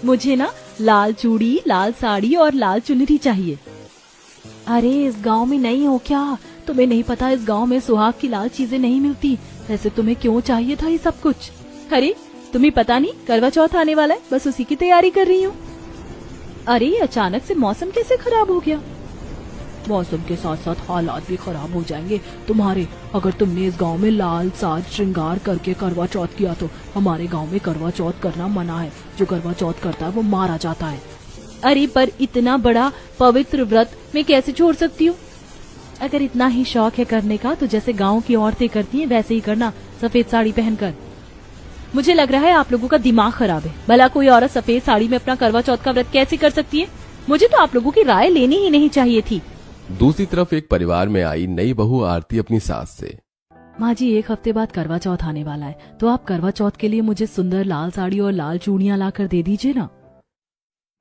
मुझे ना लाल चूड़ी, लाल साड़ी और लाल चुनरी चाहिए। अरे इस गांव में नहीं हो क्या? तुम्हें नहीं पता इस गांव में सुहाग की लाल चीजें नहीं मिलती। वैसे तुम्हें क्यों चाहिए था ये सब कुछ? अरे तुम्हें पता नहीं करवा चौथ आने वाला है, बस उसी की तैयारी कर रही हूँ। अरे अचानक से मौसम कैसे खराब हो गया? मौसम के साथ साथ हालात भी खराब हो जाएंगे तुम्हारे। अगर तुमने इस गांव में लाल साज श्रृंगार करके करवा चौथ किया तो हमारे गांव में करवा चौथ करना मना है। जो करवा चौथ करता है वो मारा जाता है। अरे पर इतना बड़ा पवित्र व्रत मैं कैसे छोड़ सकती हूँ? अगर इतना ही शौक है करने का तो जैसे गांव की औरतें करती हैं वैसे ही करना, सफेद साड़ी पहनकर। मुझे लग रहा है आप लोगों का दिमाग खराब है। भला कोई औरत सफेद साड़ी में अपना करवा चौथ का व्रत कैसे कर सकती है? मुझे तो आप लोगों की राय लेनी ही नहीं चाहिए थी। दूसरी तरफ एक परिवार में आई नई बहू आरती अपनी सास से, माँ जी 1 हफ्ते बाद करवा चौथ आने वाला है, तो आप करवा चौथ के लिए मुझे सुंदर लाल साड़ी और लाल चूड़ियाँ लाकर दे दीजिए ना।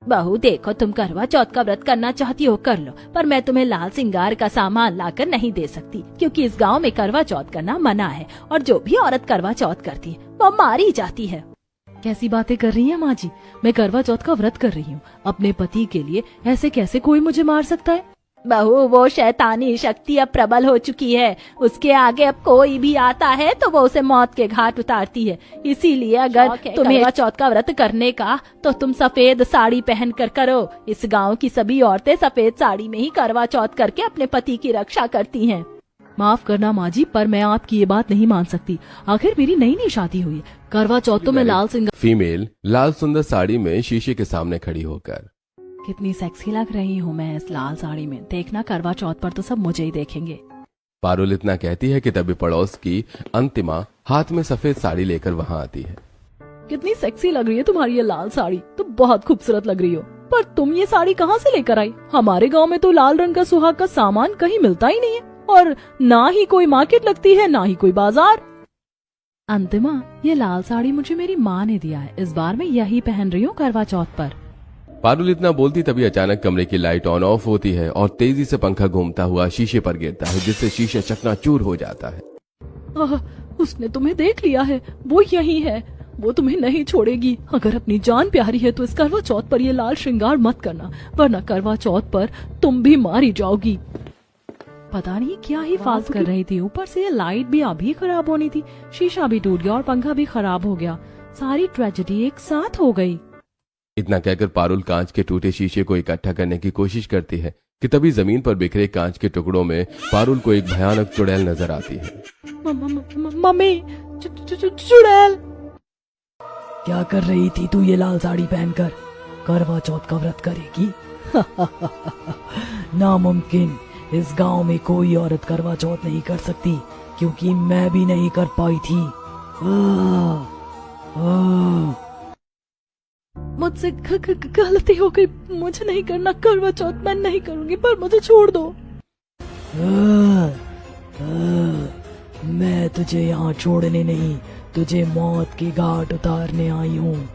बहू देखो, तुम करवा चौथ का व्रत करना चाहती हो कर लो, पर मैं तुम्हें लाल सिंगार का सामान लाकर नहीं दे सकती, क्योंकि इस गांव में करवा चौथ करना मना है और जो भी औरत करवा चौथ करती है वो मारी जाती है। कैसी बातें कर रही हैं माँ जी? मैं करवा चौथ का व्रत कर रही हूँ अपने पति के लिए, ऐसे कैसे कोई मुझे मार सकता है? बहू वो शैतानी शक्ति अब प्रबल हो चुकी है, उसके आगे अब कोई भी आता है तो वो उसे मौत के घाट उतारती है। इसीलिए अगर तुम्हें करवा चौथ का व्रत करने का तो तुम सफेद साड़ी पहन कर करो। इस गांव की सभी औरतें सफेद साड़ी में ही करवा चौथ करके अपने पति की रक्षा करती हैं। माफ करना माँ जी, पर मैं आपकी ये बात नहीं मान सकती। आखिर मेरी नई शादी हुई है। करवा चौथ तो मैं लाल सिंगार। फीमेल लाल सुंदर साड़ी में शीशे के सामने खड़ी होकर, कितनी सेक्सी लग रही हूँ मैं इस लाल साड़ी में। देखना करवा चौथ पर तो सब मुझे ही देखेंगे। पारुल इतना कहती है कि तभी पड़ोस की अंतिमा हाथ में सफेद साड़ी लेकर वहाँ आती है। कितनी सेक्सी लग रही है तुम्हारी ये लाल साड़ी, तुम बहुत खूबसूरत लग रही हो। पर तुम ये साड़ी कहाँ से लेकर आई? हमारे गांव में तो लाल रंग का सुहाग का सामान कहीं मिलता ही नहीं है, और ना ही कोई मार्केट लगती है, ना ही कोई बाजार। अंतिमा, ये लाल साड़ी मुझे मेरी माँ ने दिया है, इस बार मैं यही पहन रही हूँ करवा चौथ पर। पारुल इतना बोलती तभी अचानक कमरे की लाइट ऑन ऑफ होती है और तेजी से पंखा घूमता हुआ शीशे पर गिरता है, जिससे शीशा चकनाचूर हो जाता है। उसने तुम्हें देख लिया है, वो यही है, वो तुम्हें नहीं छोड़ेगी। अगर अपनी जान प्यारी है तो इस करवा चौथ पर ये लाल श्रृंगार मत करना, वरना करवा चौथ पर तुम भी मारी जाओगी। पता नहीं क्या ही फास कर रही थी, ऊपर से ये लाइट भी अभी खराब होनी थी, शीशा भी टूट गया और पंखा भी खराब हो गया। सारी ट्रेजेडी एक साथ हो गई। इतना कहकर पारुल कांच के टूटे शीशे को इकट्ठा करने की कोशिश करती है कि तभी जमीन पर बिखरे कांच के टुकड़ों में पारुल को एक भयानक चुड़ैल नजर आती है। मम्मी, चुड़ैल! क्या कर रही थी तू ये लाल साड़ी पहनकर? करवा चौथ का व्रत करेगी? नामुमकिन, इस गांव में कोई औरत करवा चौथ नहीं कर सकती, क्योंकि मैं भी नहीं कर पाई थी। मुझसे गलती हो गई, मुझे नहीं करना करवा चौथ, मैं नहीं करूंगी, पर मुझे छोड़ दो। मैं तुझे यहाँ छोड़ने नहीं, तुझे मौत के घाट उतारने आई हूँ।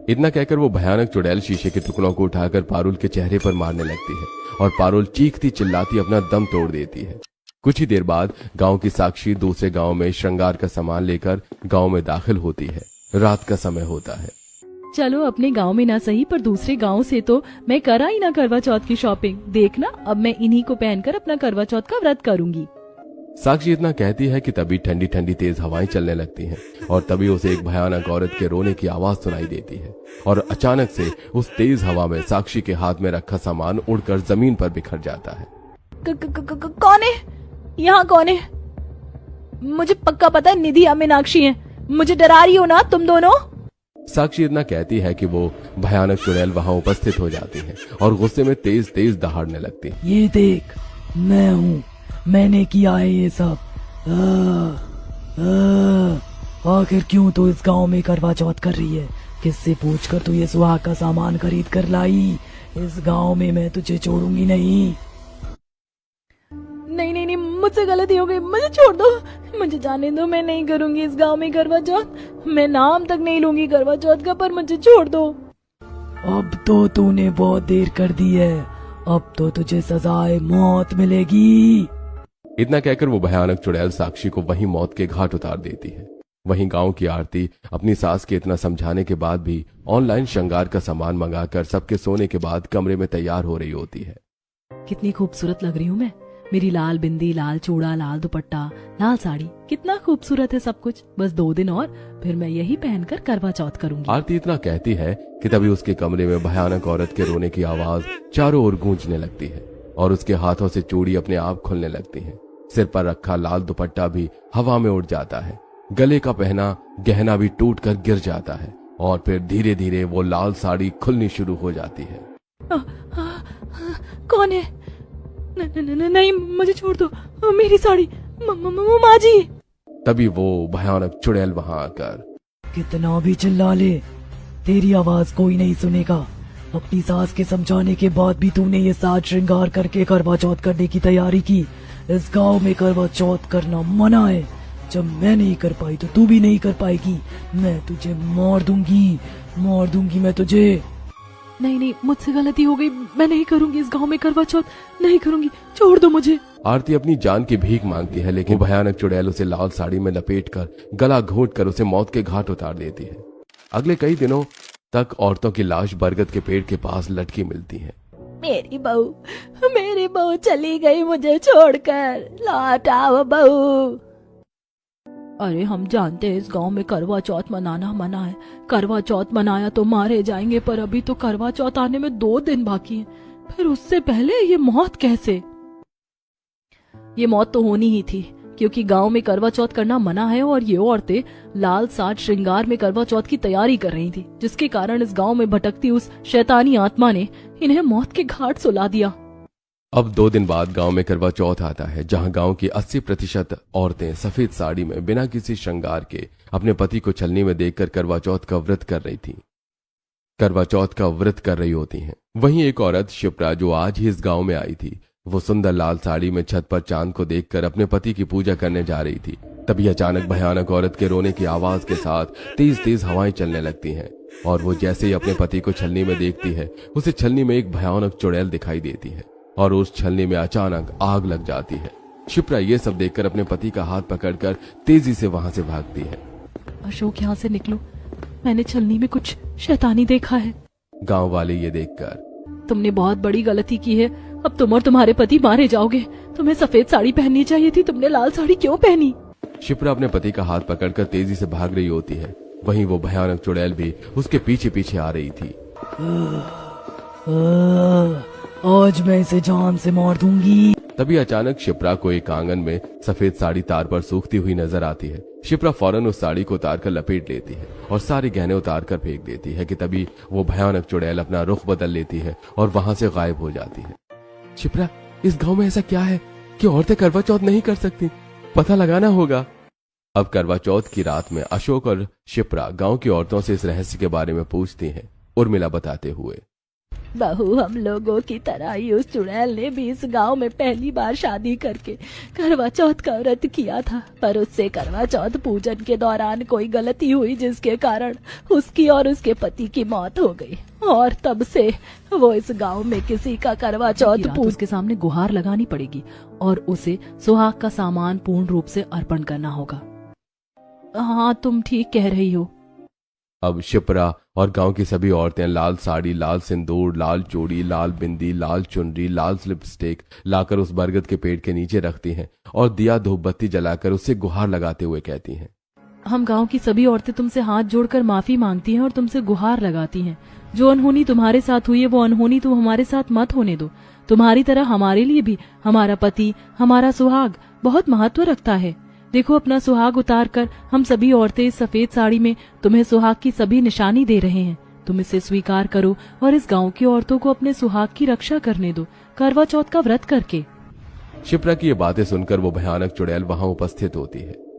इतना कहकर वो भयानक चुड़ैल शीशे के टुकड़ों को उठाकर पारुल के चेहरे पर मारने लगती है और पारुल चीखती चिल्लाती अपना दम तोड़ देती है। कुछ ही देर बाद गांव की साक्षी दूसरे गांव में श्रृंगार का सामान लेकर गांव में दाखिल होती है। रात का समय होता है। चलो अपने गांव में ना सही, पर दूसरे गांव से तो मैं करा ही ना करवा चौथ की शॉपिंग। देखना अब मैं इन्हीं को पहनकर अपना करवा चौथ का व्रत करूंगी। साक्षी इतना कहती है कि तभी ठंडी ठंडी तेज हवाएं चलने लगती हैं और तभी उसे एक भयानक औरत के रोने की आवाज सुनाई देती है और अचानक से उस तेज हवा में साक्षी के हाथ में रखा सामान उड़कर जमीन पर बिखर जाता है। कौन है? यहाँ कौन है? मुझे पक्का पता है निधि या मीनाक्षी है। मुझे डरा रही हो ना तुम दोनों? साक्षी इतना कहती है कि वो भयानक चुड़ैल वहाँ उपस्थित हो जाती है और गुस्से में तेज तेज दहाड़ने लगती है। ये देख, मैं हूँ, मैंने किया है ये सब। आखिर क्यों तू इस गांव में करवा चौथ कर रही है? किससे पूछकर तू ये सुहाग का सामान खरीद कर लाई? इस गांव में मैं तुझे छोड़ूंगी नहीं। नहीं नहीं नहीं, मुझसे गलती हो गई, मुझे छोड़ दो, मुझे जाने दो, मैं नहीं करूंगी इस गांव में करवा चौथ, मैं नाम तक नहीं लूंगी करवा चौथ का, पर मुझे छोड़ दो। अब तो तूने बहुत देर कर दी है, अब तो तुझे सजाए मौत मिलेगी। इतना कहकर वो भयानक चुड़ैल साक्षी को वहीं मौत के घाट उतार देती है। वहीं गांव की आरती अपनी सास के इतना समझाने के बाद भी ऑनलाइन श्रृंगार का सामान मंगाकर सबके सोने के बाद कमरे में तैयार हो रही होती है। कितनी खूबसूरत लग रही हूँ मैं। मेरी लाल बिंदी, लाल चूड़ा, लाल दुपट्टा, लाल साड़ी, कितना खूबसूरत है सब कुछ। बस 2 दिन और फिर मैं यही पहनकर करवा चौथ करूंगी। आरती इतना कहती है कि तभी उसके कमरे में भयानक औरत के रोने की आवाज चारों ओर गूंजने लगती है और उसके हाथों से चूड़ी अपने आप खुलने लगती है। सिर पर रखा लाल दुपट्टा भी हवा में उड़ जाता है। गले का पहना गहना भी टूटकर गिर जाता है और फिर धीरे धीरे वो लाल साड़ी खुलनी शुरू हो जाती है। कौन है? नहीं, मुझे छोड़ दो, मेरी साड़ी, माँ जी। तभी वो भयानक चुड़ैल वहां आकर, कितना भी चिल्ला ले, तेरी आवाज कोई नहीं सुनेगा। अपनी सास के समझाने के बाद भी तूने ये साज श्रृंगार करके करवा चौथ करने की तैयारी की। इस गांव में करवा चौथ करना मना है। जब मैं नहीं कर पाई तो तू भी नहीं कर पाएगी। मैं तुझे मार दूंगी मैं तुझे। नहीं, मुझसे गलती हो गई। मैं नहीं करूंगी इस गांव में करवा चौथ, नहीं करूंगी, छोड़ दो मुझे। आरती अपनी जान की भीख मांगती है, लेकिन भयानक चुड़ैल उसे लाल साड़ी में लपेटकर गला घोंटकर उसे मौत के घाट उतार देती है। अगले कई दिनों तक औरतों की लाश बरगद के पेड़ के पास लटकी मिलती है। मेरी बहू चली गई मुझे छोड़कर, लौट आओ बहू। अरे हम जानते हैं इस गांव में करवा चौथ मनाना मना है। करवा चौथ मनाया तो मारे जाएंगे, पर अभी तो करवा चौथ आने में 2 दिन बाकी हैं। फिर उससे पहले ये मौत कैसे? ये मौत तो होनी ही थी, क्योंकि गांव में करवा चौथ करना मना है और ये औरतें लाल साज श्रृंगार में करवा चौथ की तैयारी कर रही थी, जिसके कारण इस गांव में भटकती उस शैतानी आत्मा ने इन्हें मौत के घाट सुला दिया। अब 2 दिन बाद गांव में करवा चौथ आता है, जहां गांव की 80% औरतें सफेद साड़ी में बिना किसी श्रृंगार के अपने पति को छलनी में देखकर करवा चौथ का व्रत कर रही थी। करवा चौथ का व्रत कर रही होती हैं। वहीं एक औरत शिप्रा, जो आज ही इस गांव में आई थी, वो सुंदर लाल साड़ी में छत पर चांद को देखकर अपने पति की पूजा करने जा रही थी। तभी अचानक भयानक औरत के रोने की आवाज के साथ तेज तेज हवाएं चलने लगती हैं और वो जैसे ही अपने पति को छलनी में देखती है, उसे छलनी में एक भयानक चुड़ैल दिखाई देती है और उस छलनी में अचानक आग लग जाती है। शिप्रा ये सब देखकर अपने पति का हाथ पकड़कर तेजी से वहां से भागती है। अशोक, यहाँ से निकलो, मैंने छलनी में कुछ शैतानी देखा है। गांव वाले ये देखकर, तुमने बहुत बड़ी गलती की है, अब तुम और तुम्हारे पति मारे जाओगे। तुम्हें सफेद साड़ी पहननी चाहिए थी, तुमने लाल साड़ी क्यों पहनी? शिप्रा अपने पति का हाथ पकड़कर तेजी से भाग रही होती है। वहीं वो भयानक चुड़ैल भी उसके पीछे पीछे आ रही थी। आज मैं इसे जान से मार दूंगी। तभी अचानक शिप्रा को एक आंगन में सफेद साड़ी तार पर सूखती हुई नजर आती है। शिप्रा फौरन उस साड़ी को उतार कर लपेट लेती है और सारे गहने उतार कर फेंक देती है कि तभी वो भयानक चुड़ैल अपना रुख बदल लेती है और वहां से गायब हो जाती है। शिप्रा, इस गांव में ऐसा क्या है कि औरतें करवा चौथ नहीं कर सकती? पता लगाना होगा। अब करवा चौथ की रात में अशोक और शिप्रा गांव की औरतों से इस रहस्य के बारे में पूछती हैं। उर्मिला बताते हुए, बहू, हम लोगों की तरह ही उस चुड़ैल ने भी इस गांव में पहली बार शादी करके करवा चौथ का व्रत किया था, पर उससे करवा चौथ पूजन के दौरान कोई गलती हुई, जिसके कारण उसकी और उसके पति की मौत हो गई। और तब से वो इस गांव में किसी का करवा चौथ पूज के सामने गुहार लगानी पड़ेगी और उसे सुहाग का सामान पूर्ण रूप से अर्पण करना होगा। हाँ, तुम ठीक कह रही हो। अब शिप्रा और गांव की सभी औरतें लाल साड़ी, लाल सिंदूर, लाल चूड़ी, लाल बिंदी, लाल चुनरी, लाल लिपस्टिक लाकर उस बरगद के पेड़ के नीचे रखती हैं और दिया धूप बत्ती जलाकर उससे गुहार लगाते हुए कहती हैं, हम गांव की सभी औरतें तुमसे हाथ जोड़कर माफी मांगती हैं और तुमसे गुहार लगाती हैं। जो अनहोनी तुम्हारे साथ हुई है, वो अनहोनी तुम हमारे साथ मत होने दो। तुम्हारी तरह हमारे लिए भी हमारा पति, हमारा सुहाग बहुत महत्व रखता है। देखो, अपना सुहाग उतार कर हम सभी औरतें इस सफेद साड़ी में तुम्हें सुहाग की सभी निशानी दे रहे हैं। तुम इसे स्वीकार करो और इस गांव की औरतों को अपने सुहाग की रक्षा करने दो, करवा चौथ का व्रत करके। शिप्रा की ये बातें सुनकर वो भयानक चुड़ैल वहां उपस्थित होती है